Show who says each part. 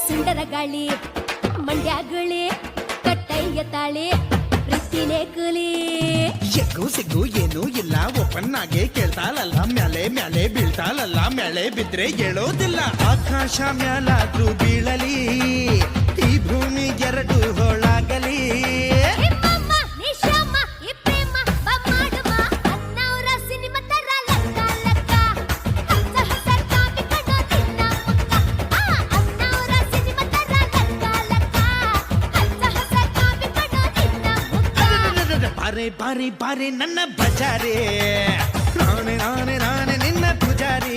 Speaker 1: ಸುಂದರ ಗಾಳಿ ಮಂಡ್ಯಗುಳಿ ಕಟ್ಟಯ್ಯ ತಾಳಿ ಪ್ರೀತಿನೇ ಕೂಲಿ
Speaker 2: ಎಗ್ಗು ಸಿಗ್ಗು ಏನೂ ಇಲ್ಲ ಓಪನ್ ಆಗಿ ಕೇಳ್ತಾಳಲ್ಲ ಮ್ಯಾಲೆ ಮ್ಯಾಲೆ ಬೀಳ್ತಾಳಲ್ಲ ಮ್ಯಾಲೆ ಬಿದ್ರೆ ಹೇಳೋದಿಲ್ಲ ಆಕಾಶ ಮ್ಯಾಲಾದ್ರೂ ಬೀಳಲಿ ಈ ಭೂಮಿ ಎರಡು ಹೋಳಾಗಲಿ ಬಾರೆ ಬಾರೆ ಬಾರೆ ನನ್ನ ಬಜಾರೆ ನಾನೇ ನಾನೇ ನಾನೇ ನಿನ್ನ ಪೂಜಾರಿ